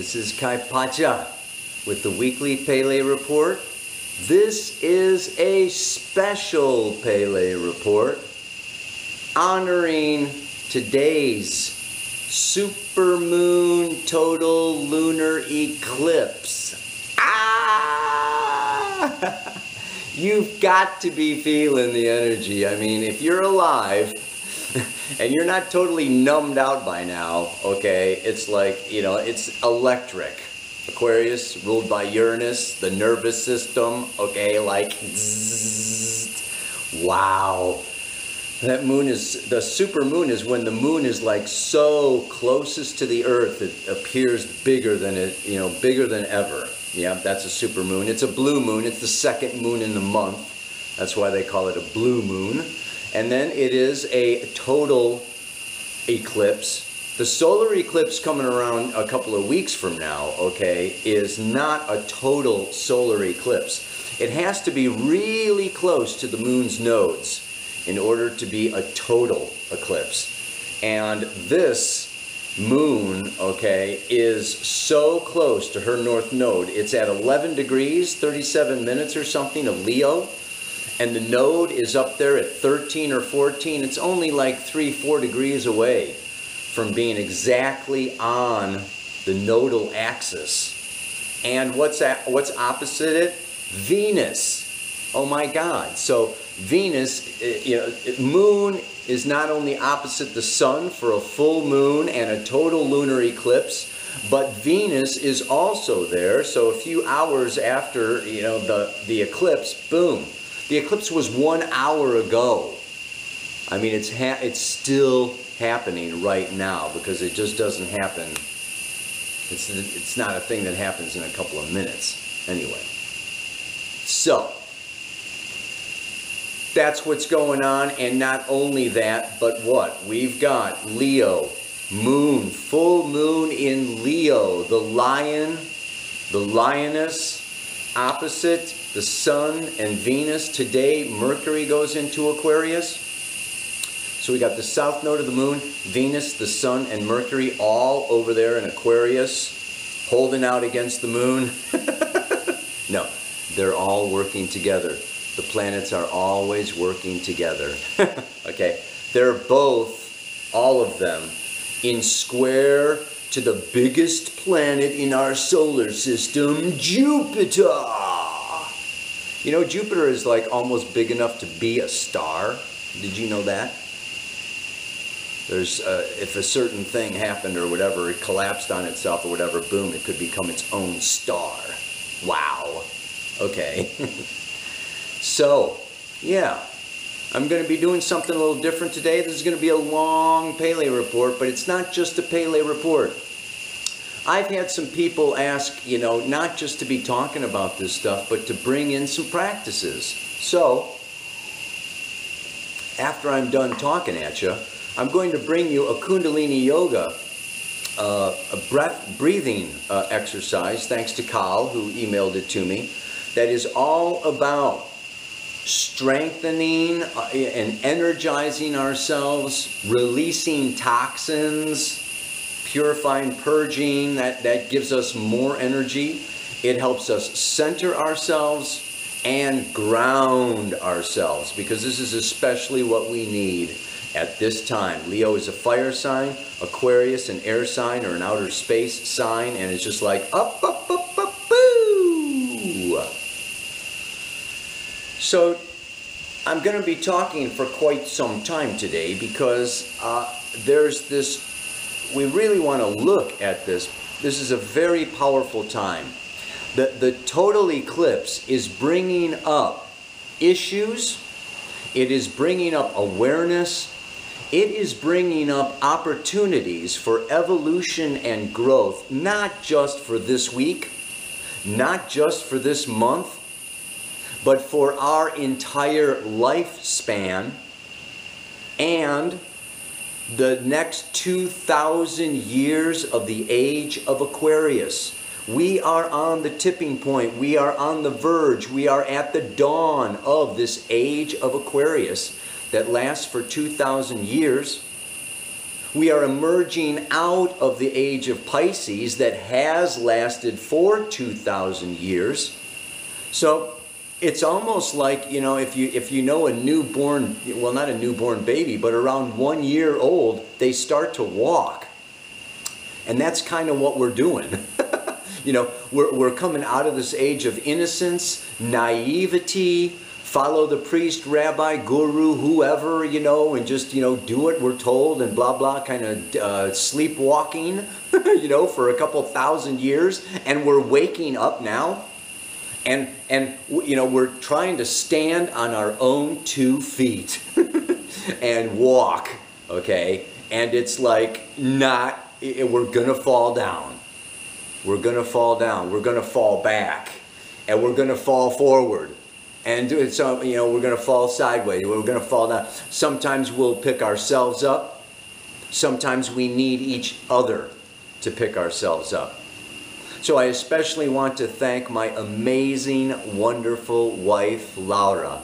This is Kaypacha with the weekly Pele report. This is a special Pele report honoring today's supermoon total lunar eclipse. You've got to be feeling the energy. I mean, if you're alive and you're not totally numbed out by now, okay, it's like, you know, it's electric. Aquarius, ruled by Uranus, the nervous system, okay, like, zzz, wow. That moon is, the super moon is when the moon is like so closest to the earth, it appears bigger than it, you know, bigger than ever. Yeah, that's a super moon. It's a blue moon. It's the second moon in the month. That's why they call it a blue moon. And then it is a total eclipse. The solar eclipse coming around a couple of weeks from now, okay, is not a total solar eclipse. It has to be really close to the moon's nodes in order to be a total eclipse. And this moon, okay, is so close to her north node. It's at 11 degrees, 37 minutes or something of Leo. And the node is up there at 13 or 14. It's only like 3-4 degrees away from being exactly on the nodal axis. And what's opposite it? Venus. Oh my God. So Venus, you know, moon is not only opposite the sun for a full moon and a total lunar eclipse, but Venus is also there. So a few hours after, you know, the eclipse, boom. The eclipse was 1 hour ago. I mean, it's still happening right now because it just doesn't happen. It's not a thing that happens in a couple of minutes. Anyway. So, that's what's going on, and not only that, but what? We've got Leo, moon, full moon in Leo, the lion, the lioness, opposite the sun and Venus. Today, Mercury goes into Aquarius. So we got the south node of the moon, Venus, the sun, and Mercury all over there in Aquarius, holding out against the moon. No, they're all working together. The planets are always working together. Okay, they're both, all of them, in square to the biggest planet in our solar system, Jupiter. You know, Jupiter is like almost big enough to be a star. Did you know that? There's, if a certain thing happened or whatever, it collapsed on itself or whatever, boom, it could become its own star. Wow. Okay. So, yeah, I'm going to be doing something a little different today. This is going to be a long Pele report, but it's not just a Pele report. I've had some people ask, you know, not just to be talking about this stuff, but to bring in some practices. So, after I'm done talking at you, I'm going to bring you a Kundalini Yoga, a breathing exercise, thanks to Carl, who emailed it to me, that is all about strengthening and energizing ourselves, releasing toxins, purifying, purging. That gives us more energy. It helps us center ourselves and ground ourselves, because this is especially what we need at this time. Leo is a fire sign, Aquarius an air sign or an outer space sign, and it's just like up, up, up, up, boo. So I'm going to be talking for quite some time today because there's this, we really want to look at this. This is a very powerful time. The total eclipse is bringing up issues. It is bringing up awareness. It is bringing up opportunities for evolution and growth, not just for this week, not just for this month, but for our entire lifespan and the next 2,000 years of the age of Aquarius. We are on the tipping point. We are on the verge. We are at the dawn of this age of Aquarius that lasts for 2,000 years. We are emerging out of the age of Pisces that has lasted for 2,000 years. So it's almost like, you know, if you know a newborn, well, not a newborn baby, but around 1 year old, they start to walk. And that's kind of what we're doing. You know, we're coming out of this age of innocence, naivety, follow the priest, rabbi, guru, whoever, you know, and just, you know, do what we're told and blah, blah, kind of sleepwalking, you know, for a couple thousand years. And we're waking up now. And you know, we're trying to stand on our own 2 feet and walk, okay? And it's like we're going to fall down. We're going to fall down. We're going to fall back. And we're going to fall forward. And so, you know, we're going to fall sideways. We're going to fall down. Sometimes we'll pick ourselves up. Sometimes we need each other to pick ourselves up. So I especially want to thank my amazing, wonderful wife, Laura,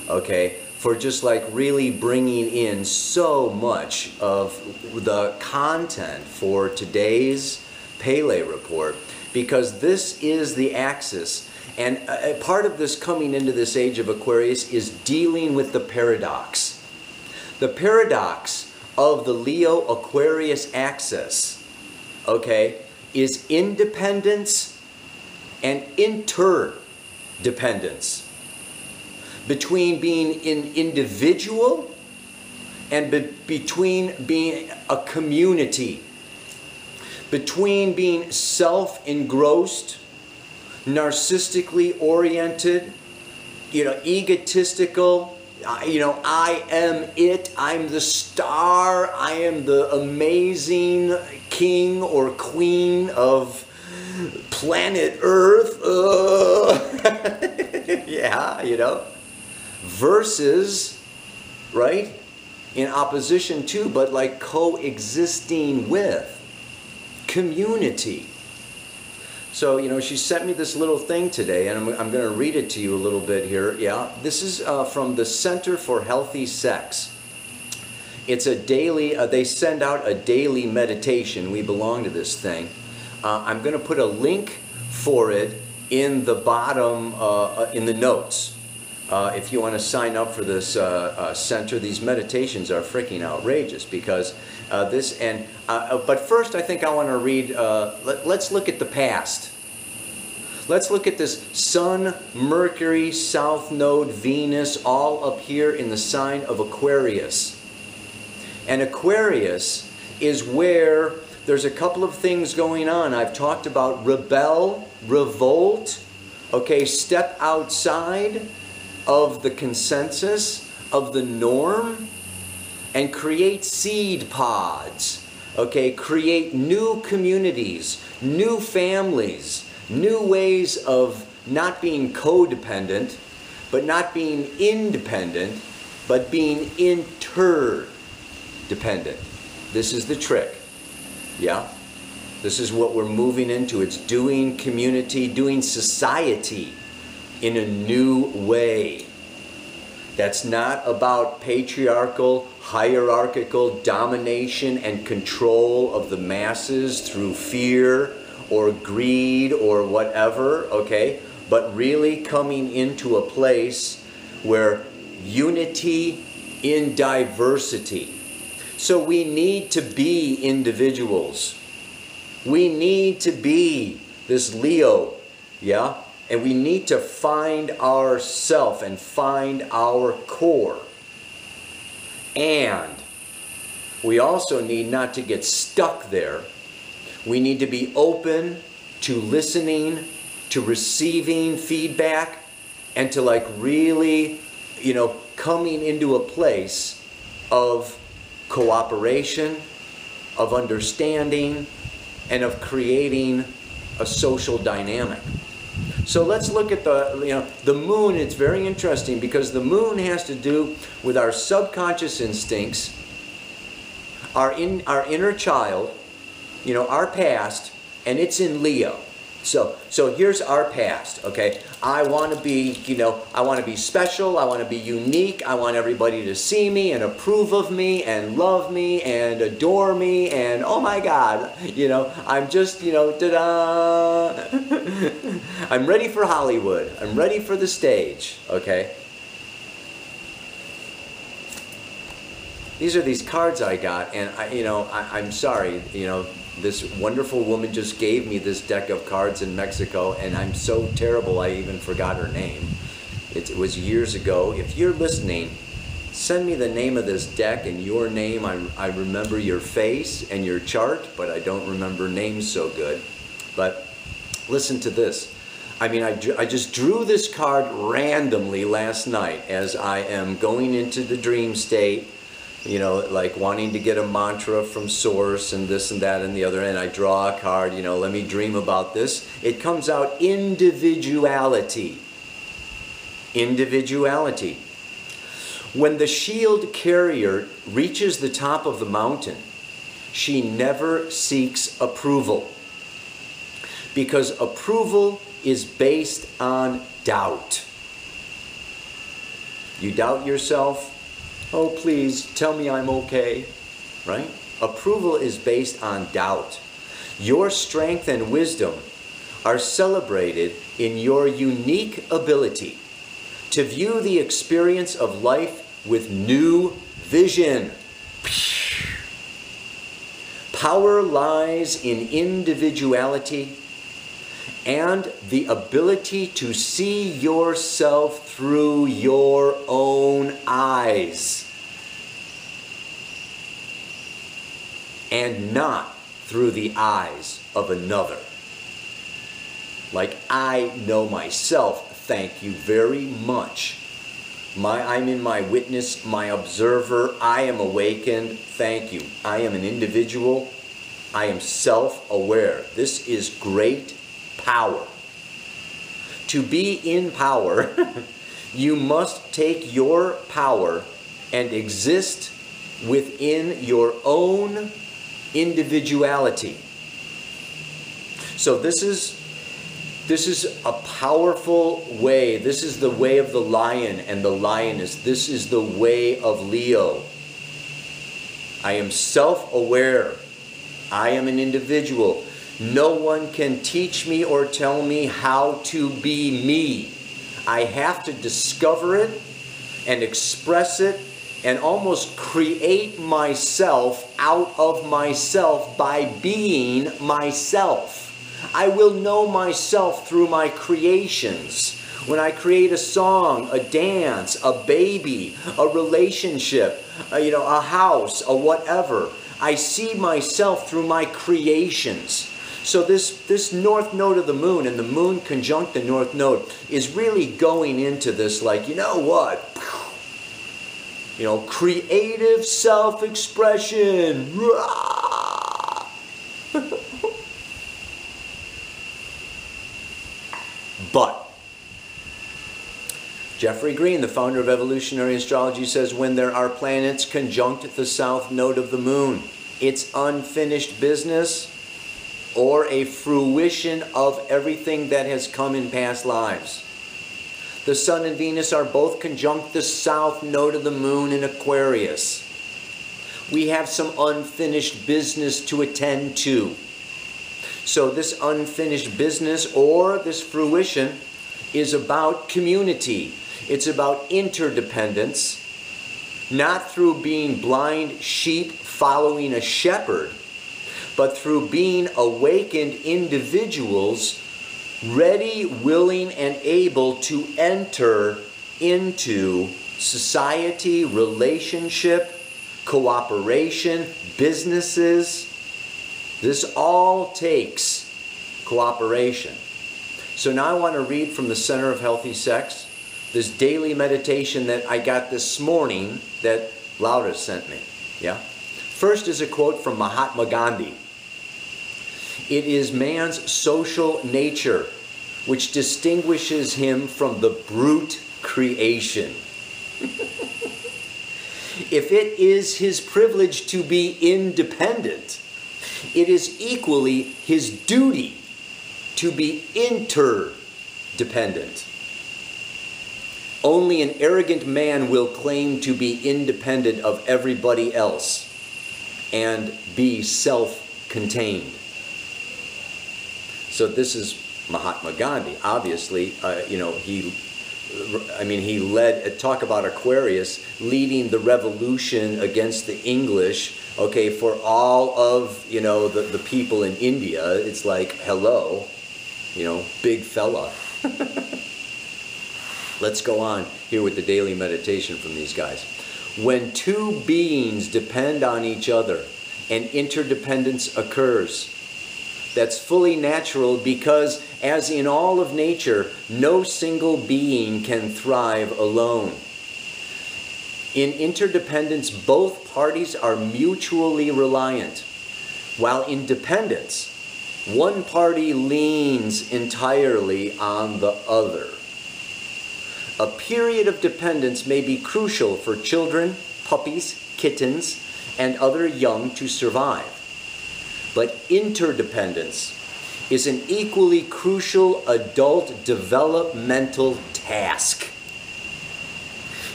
okay, for just like really bringing in so much of the content for today's Pele report, because this is the axis. And part of this coming into this age of Aquarius is dealing with the paradox. The paradox of the Leo-Aquarius axis, okay, is independence and interdependence. Between being an individual and between being a community. Between being self-engrossed, narcissically oriented, you know, egotistical, you know, I am it, I'm the star, I am the amazing king or queen of planet Earth, yeah, you know, versus, right, in opposition to, but like coexisting with, community. So, you know, she sent me this little thing today, and I'm going to read it to you a little bit here. Yeah, this is from the Center for Healthy Sex. It's a daily, they send out a daily meditation. We belong to this thing. I'm going to put a link for it in the bottom, in the notes. If you want to sign up for this center, these meditations are freaking outrageous because this, and but first I think I want to read, let's look at the past. Let's look at this Sun, Mercury, South Node, Venus, all up here in the sign of Aquarius. And Aquarius is where there's a couple of things going on. I've talked about rebel, revolt, okay, step outside of the consensus, of the norm, and create seed pods, okay, create new communities, new families, new ways of not being codependent, but not being independent, but being interdependent. This is the trick, yeah? This is what we're moving into. It's doing community, doing society in a new way. That's not about patriarchal, hierarchical domination and control of the masses through fear or greed or whatever, okay? But really coming into a place where unity in diversity. So we need to be individuals. We need to be this Leo, yeah? And we need to find ourself and find our core. And we also need not to get stuck there. We need to be open to listening, to receiving feedback, and to like really, you know, coming into a place of cooperation, of understanding, and of creating a social dynamic. So let's look at the, you know, the moon. It's very interesting because the moon has to do with our subconscious instincts, our inner child, you know, our past, and it's in Leo. So here's our past, okay? I want to be, I want to be special. I want to be unique. I want everybody to see me and approve of me and love me and adore me. And oh my God, I'm just, ta-da. I'm ready for Hollywood. I'm ready for the stage, okay? These are these cards I got, and I'm sorry, this wonderful woman just gave me this deck of cards in Mexico, and I'm so terrible I even forgot her name. It was years ago. If you're listening, send me the name of this deck and your name. I remember your face and your chart, but I don't remember names so good. But listen to this. I mean, I just drew this card randomly last night as I am going into the dream state, like wanting to get a mantra from source and this and that and the other, and I draw a card, let me dream about this. It comes out individuality. Individuality. When the shield carrier reaches the top of the mountain, she never seeks approval, because approval is based on doubt. You doubt yourself? Oh, please, tell me I'm okay, right? Approval is based on doubt. Your strength and wisdom are celebrated in your unique ability to view the experience of life with new vision. Power lies in individuality and the ability to see yourself through your own eyes and not through the eyes of another. Like, I know myself, thank you very much. I'm in my witness, my observer, I am awakened, thank you. I am an individual, I am self-aware. This is great power. To be in power, you must take your power and exist within your own individuality. So this is a powerful way. This is the way of the lion and the lioness. This is the way of Leo. I am self-aware. I am an individual. No one can teach me or tell me how to be me. I have to discover it and express it and almost create myself out of myself by being myself. I will know myself through my creations. When I create a song, a dance, a baby, a relationship, a house, a whatever, I see myself through my creations. So this north node of the moon and the moon conjunct the north node is really going into this like, you know what? Creative self-expression. But Jeffrey Green, the founder of evolutionary astrology, says when there are planets conjunct the south node of the moon, it's unfinished business or a fruition of everything that has come in past lives. The Sun and Venus are both conjunct the south node of the moon in Aquarius. We have some unfinished business to attend to. So this unfinished business or this fruition is about community. It's about interdependence, not through being blind sheep following a shepherd, but through being awakened individuals ready, willing, and able to enter into society, relationship, cooperation, businesses. This all takes cooperation. So now I want to read from the Center of Healthy Sex, this daily meditation that I got this morning that Laura sent me. Yeah. First is a quote from Mahatma Gandhi. It is man's social nature which distinguishes him from the brute creation. If it is his privilege to be independent, it is equally his duty to be interdependent. Only an arrogant man will claim to be independent of everybody else and be self-contained. So this is Mahatma Gandhi. Obviously, he led, talk about Aquarius, leading the revolution against the English, okay, for all of, the people in India. It's like, hello, big fella. Let's go on here with the daily meditation from these guys. When two beings depend on each other and interdependence occurs, that's fully natural because, as in all of nature, no single being can thrive alone. In interdependence, both parties are mutually reliant, while in dependence, one party leans entirely on the other. A period of dependence may be crucial for children, puppies, kittens, and other young to survive. But interdependence is an equally crucial adult developmental task.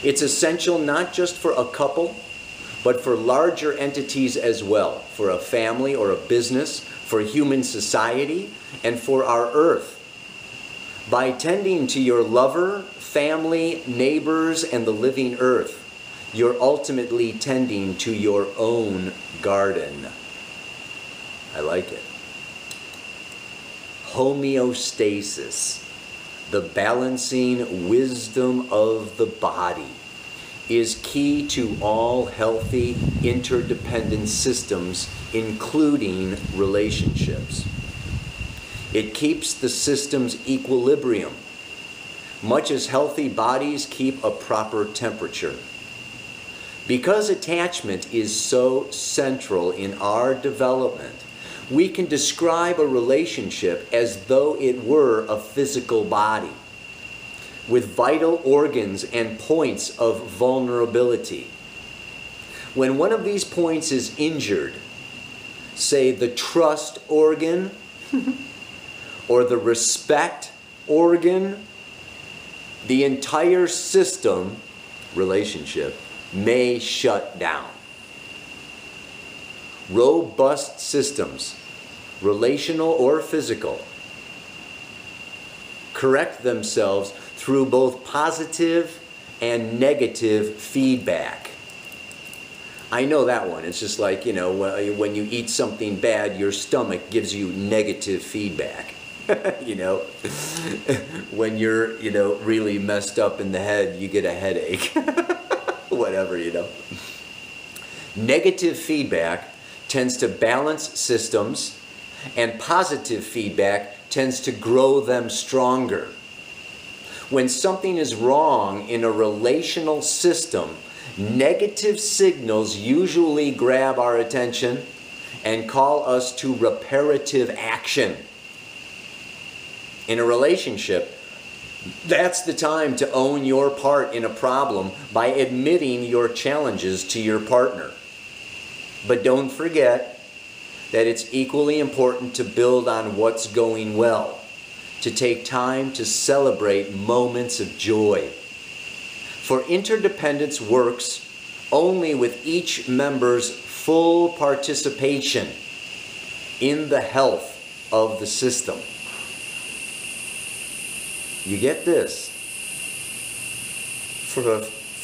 It's essential not just for a couple, but for larger entities as well, for a family or a business, for human society, and for our earth. By tending to your lover, family, neighbors, and the living earth, you're ultimately tending to your own garden. I like it. Homeostasis, the balancing wisdom of the body, is key to all healthy interdependent systems, including relationships. It keeps the system's equilibrium, much as healthy bodies keep a proper temperature. Because attachment is so central in our development, we can describe a relationship as though it were a physical body, with vital organs and points of vulnerability. When one of these points is injured, say the trust organ, or the respect organ, the entire system, relationship, may shut down. Robust systems, relational or physical, correct themselves through both positive and negative feedback. I know that one. It's just like, when you eat something bad, your stomach gives you negative feedback. When you're, really messed up in the head, you get a headache. Whatever, Negative feedback tends to balance systems, and positive feedback tends to grow them stronger. When something is wrong in a relational system, negative signals usually grab our attention and call us to reparative action. In a relationship, that's the time to own your part in a problem by admitting your challenges to your partner. But don't forget that it's equally important to build on what's going well, to take time to celebrate moments of joy. For interdependence works only with each member's full participation in the health of the system. You get this?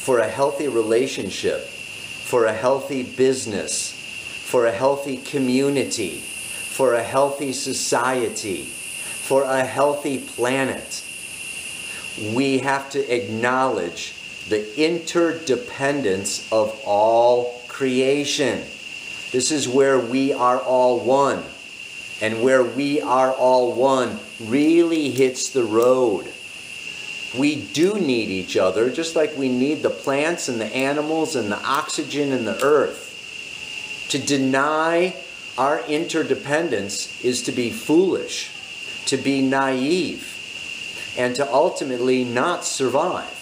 For a healthy relationship, for a healthy business, for a healthy community, for a healthy society, for a healthy planet, we have to acknowledge the interdependence of all creation. This is where we are all one. And where we are all one really hits the road. We do need each other, just like we need the plants and the animals and the oxygen and the earth. To deny our interdependence is to be foolish, to be naive, and to ultimately not survive.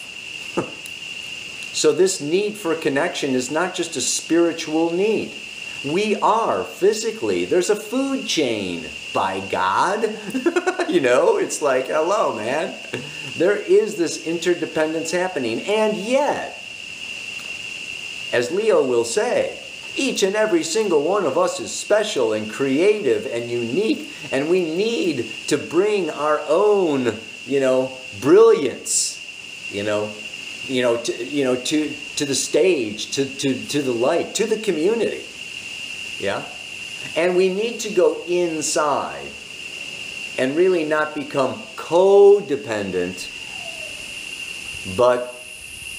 So this need for connection is not just a spiritual need. We are physically. There's a food chain, by God. You know, it's like, hello, man. There is this interdependence happening. And yet, as Leo will say, each and every single one of us is special and creative and unique. And we need to bring our own, brilliance, to the stage, to the light, to the community. Yeah? And we need to go inside and really not become codependent, but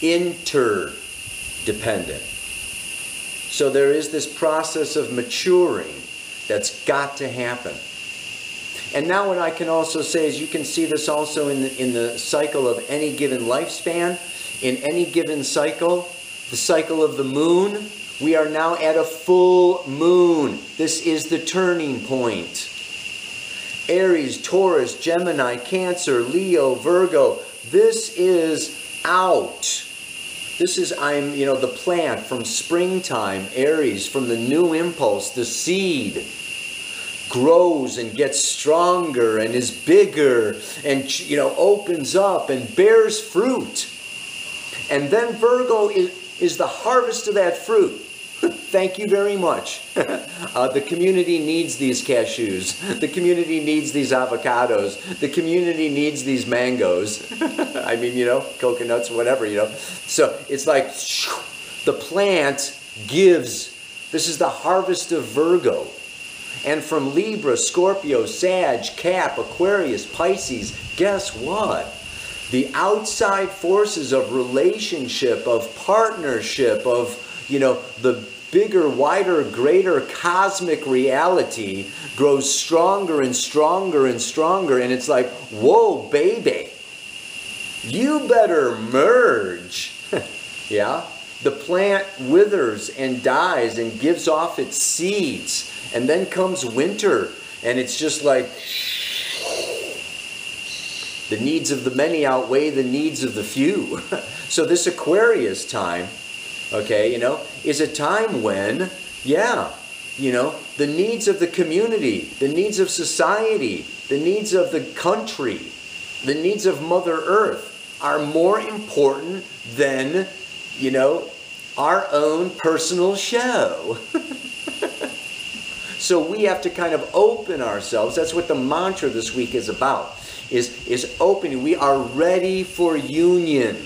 interdependent. So there is this process of maturing that's got to happen. And now what I can also say is, you can see this also in the cycle of any given lifespan. In any given cycle, the cycle of the moon, we are now at a full moon. This is the turning point. Aries, Taurus, Gemini, Cancer, Leo, Virgo. This is out. This is, the plant from springtime, Aries, from the new impulse, the seed grows and gets stronger and is bigger and, opens up and bears fruit. And then Virgo is the harvest of that fruit. Thank you very much. The community needs these cashews. The community needs these avocados. The community needs these mangoes. Coconuts, whatever, So it's like the plant gives. This is the harvest of Virgo. And from Libra, Scorpio, Sag, Cap, Aquarius, Pisces, guess what? The outside forces of relationship, of partnership, of, the bigger, wider, greater cosmic reality grows stronger and stronger and stronger. And it's like, whoa, baby, you better merge. Yeah? The plant withers and dies and gives off its seeds. And then comes winter. And it's just like, the needs of the many outweigh the needs of the few. So this Aquarius time, is a time when, the needs of the community, the needs of society, the needs of the country, the needs of Mother Earth are more important than, our own personal show. So we have to kind of open ourselves. That's what the mantra this week is about. Is opening. We are ready for union.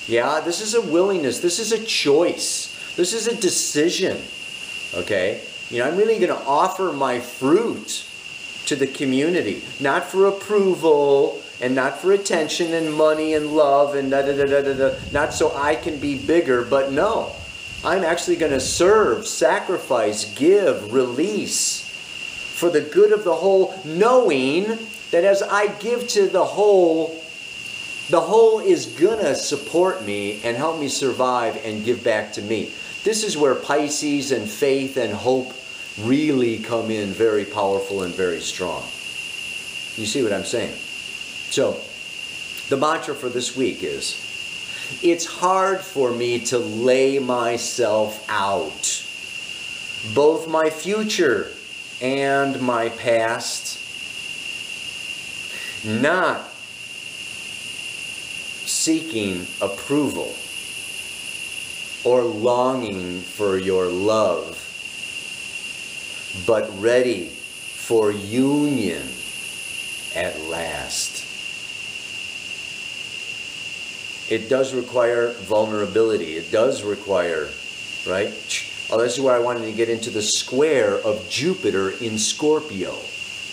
Yeah, this is a willingness. This is a choice. This is a decision. Okay? I'm really going to offer my fruit to the community. Not for approval and not for attention and money and love and da-da-da-da-da-da. Not so I can be bigger, but no. I'm actually going to serve, sacrifice, give, release for the good of the whole, knowing that as I give to the whole is going to support me and help me survive and give back to me. This is where Pisces and faith and hope really come in very powerful and very strong. You see what I'm saying? So, the mantra for this week is, it's hard for me to lay myself out, both my future and my past, not seeking approval or longing for your love, but ready for union at last. It does require vulnerability. It does require, right? Oh, this is where I wanted to get into the square of Jupiter in Scorpio.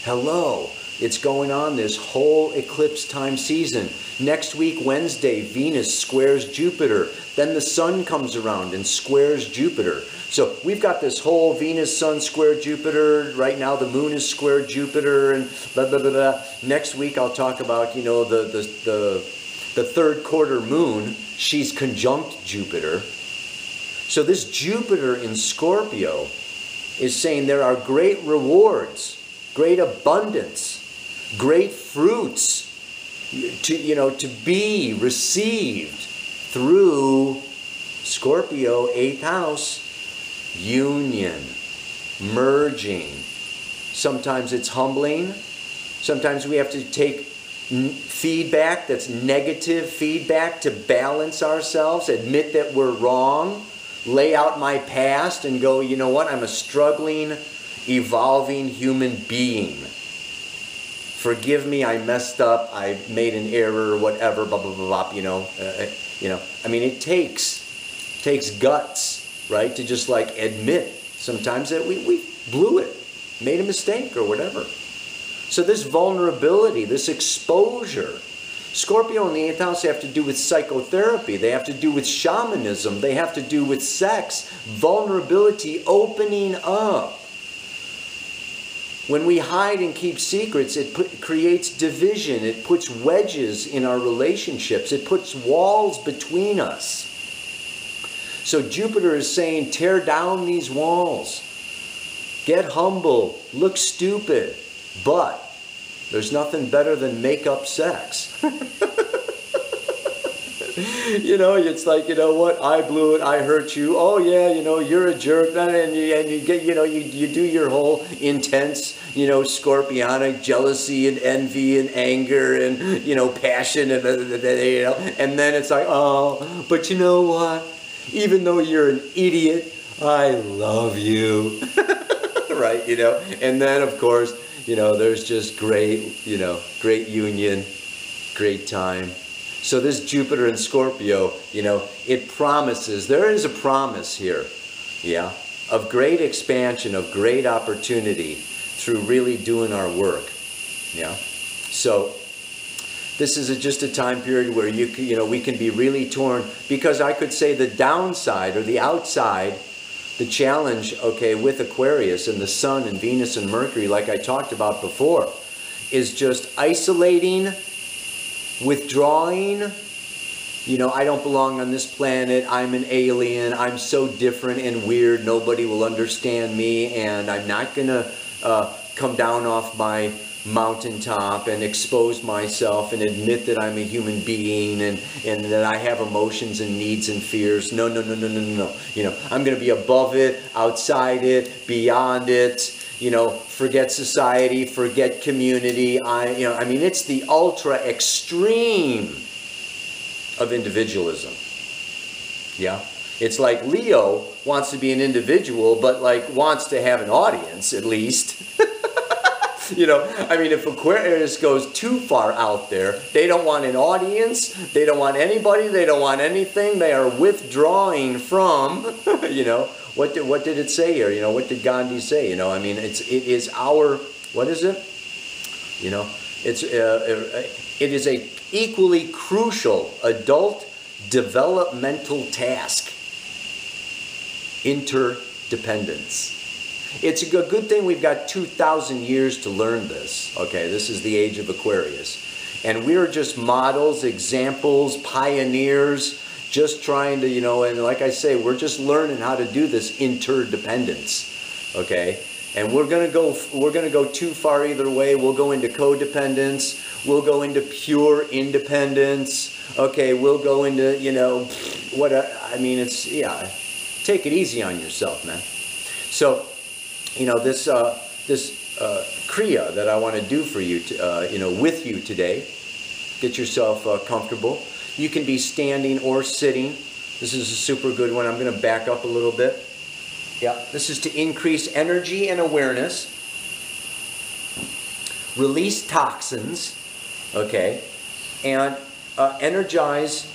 Hello. It's going on this whole eclipse time season. Next week, Wednesday, Venus squares Jupiter. Then the sun comes around and squares Jupiter. So we've got this whole Venus, Sun square Jupiter. Right now the moon is square Jupiter and blah, blah, blah, blah. Next week I'll talk about, the third quarter moon. She's conjunct Jupiter. So this Jupiter in Scorpio is saying there are great rewards, great abundance, great fruits to be received through Scorpio, 8th house, union, merging. Sometimes it's humbling. Sometimes we have to take feedback that's negative feedback to balance ourselves, admit that we're wrong, lay out my past and go, you know what, I'm a struggling, evolving human being. Forgive me, I messed up, I made an error or whatever, blah, blah, blah, blah, you know. I mean, it takes guts, right, to just like admit sometimes that we blew it, made a mistake or whatever. So this vulnerability, this exposure, Scorpio and the 8th house have to do with psychotherapy. They have to do with shamanism. They have to do with sex. Vulnerability, opening up. When we hide and keep secrets, it creates division. It puts wedges in our relationships. It puts walls between us. So Jupiter is saying, tear down these walls. Get humble. Look stupid. But there's nothing better than make-up sex. You know, it's like, you know what, I blew it, I hurt you. Oh yeah, you know, you're a jerk. And you get, you know, you do your whole intense, you know, scorpionic jealousy and envy and anger and, you know, passion and, you know, and then it's like, oh, but you know what? Even though you're an idiot, I love you. Right, you know, and then of course, you know, there's just great, you know, great union, great time. So this Jupiter in Scorpio, you know, it promises, there is a promise here, yeah, of great expansion, of great opportunity through really doing our work, yeah. So this is just a time period where you know, we can be really torn, because I could say the downside or the outside, the challenge, okay, with Aquarius and the Sun and Venus and Mercury, like I talked about before, is just isolating, withdrawing. You know, I don't belong on this planet. I'm an alien. I'm so different and weird. Nobody will understand me, and I'm not going to come down off my mountaintop and expose myself and admit that I'm a human being and that I have emotions and needs and fears. No, no, no, no, no, no, no. You know, I'm going to be above it, outside it, beyond it. You know, forget society, forget community. I mean, it's the ultra extreme of individualism. Yeah. It's like Leo wants to be an individual, but like wants to have an audience at least. You know, I mean, if Aquarius goes too far out there, they don't want an audience, they don't want anybody, they don't want anything, they are withdrawing from, you know, what did it say here? You know, what did Gandhi say? You know, I mean, it is our, what is it? You know, it is a equally crucial adult developmental task. Interdependence. It's a good thing we've got 2,000 years to learn this. Okay, this is the age of Aquarius. And we're just models, examples, pioneers, just trying to, you know, and like I say, we're just learning how to do this interdependence. Okay? And we're going to go too far either way. We'll go into codependence, we'll go into pure independence. Okay, we'll go into, you know, what I mean, it's, yeah, take it easy on yourself, man. So, you know, this Kriya that I want to do for you, you know, with you today, get yourself comfortable. You can be standing or sitting. This is a super good one. I'm going to back up a little bit. Yeah, this is to increase energy and awareness, release toxins, okay, and energize.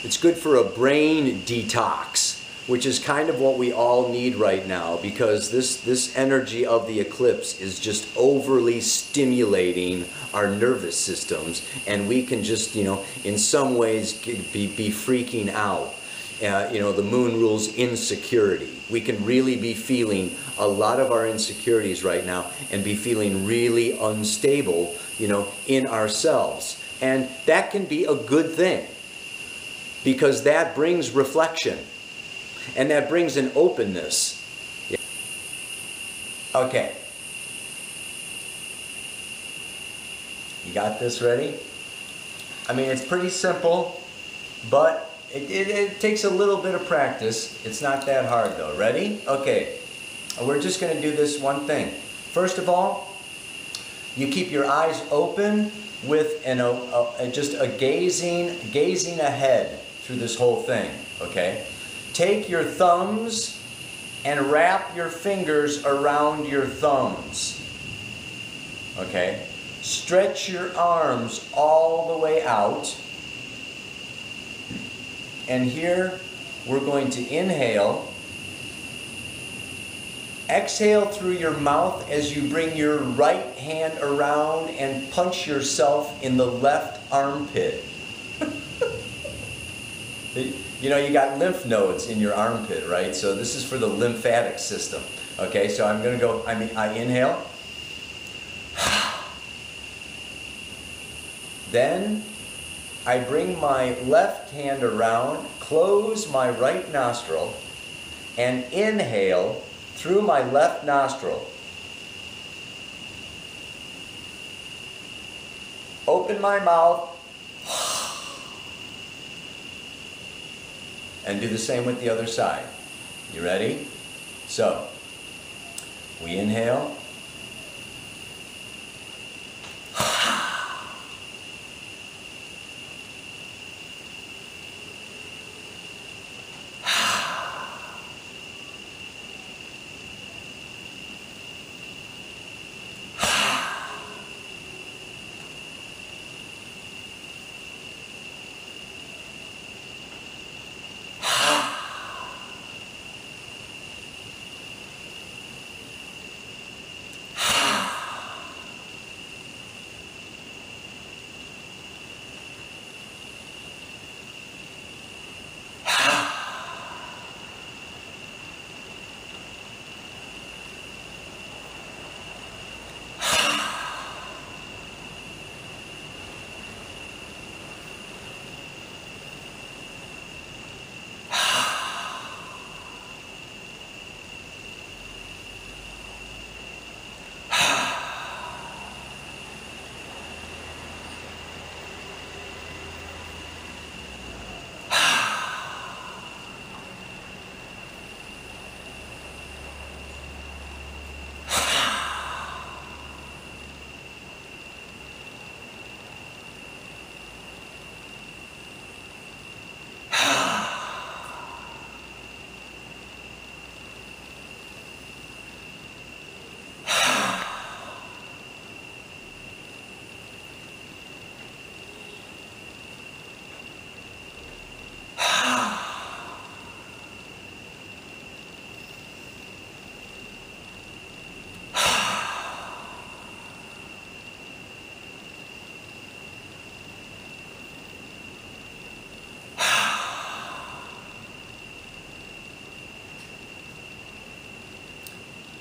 It's good for a brain detox, which is kind of what we all need right now, because this energy of the eclipse is just overly stimulating our nervous systems, and we can just, you know, in some ways be freaking out. You know, the moon rules insecurity. We can really be feeling a lot of our insecurities right now and be feeling really unstable, you know, in ourselves. And that can be a good thing, because that brings reflection. And that brings an openness. Yeah. Okay. You got this ready? I mean, it's pretty simple, but It takes a little bit of practice. It's not that hard though. Ready? Okay. We're just going to do this one thing. First of all, you keep your eyes open with just a gazing ahead through this whole thing. Okay? Take your thumbs and wrap your fingers around your thumbs. Okay? Stretch your arms all the way out. And here we're going to inhale. Exhale through your mouth as you bring your right hand around and punch yourself in the left armpit. You know, you got lymph nodes in your armpit, right? So this is for the lymphatic system. Okay, so I'm going to go, I inhale. Then I bring my left hand around, close my right nostril, and inhale through my left nostril. Open my mouth. And do the same with the other side. You ready? So, we inhale.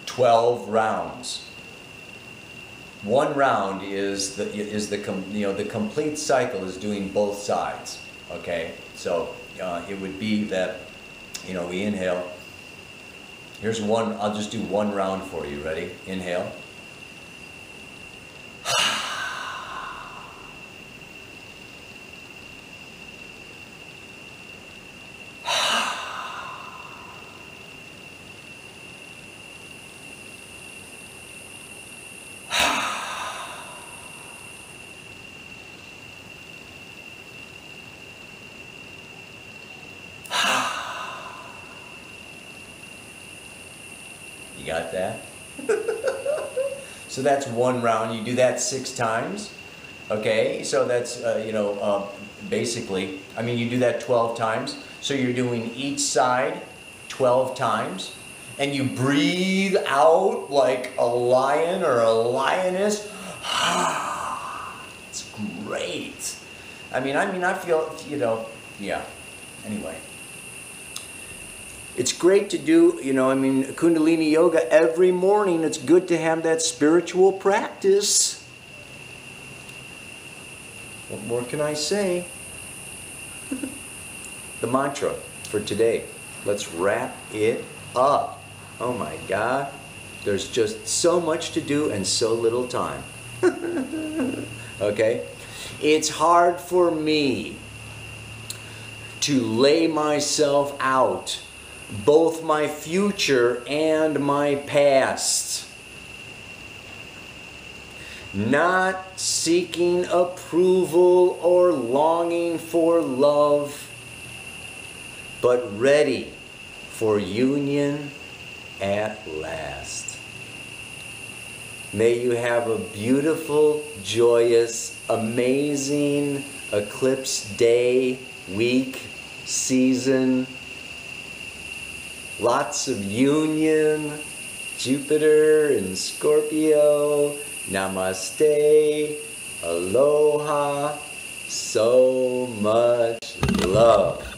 "12 rounds. One round is the complete cycle is doing both sides. Okay, so it would be that, you know, we inhale. Here's one. I'll just do one round for you. Ready? Inhale. You got that? So that's one round. You do that 6 times. Okay, so that's, basically, I mean, you do that 12 times. So you're doing each side 12 times. And you breathe out like a lion or a lioness. It's great. I mean, I feel, yeah. Anyway. It's great to do, Kundalini Yoga every morning. It's good to have that spiritual practice. What more can I say? The mantra for today. Let's wrap it up. Oh my God. There's just so much to do and so little time. Okay? It's hard for me to lay myself out, both my future and my past. Not seeking approval or longing for love, but ready for union at last. May you have a beautiful, joyous, amazing eclipse day, week, season. Lots of union, Jupiter and Scorpio. Namaste, aloha, so much love.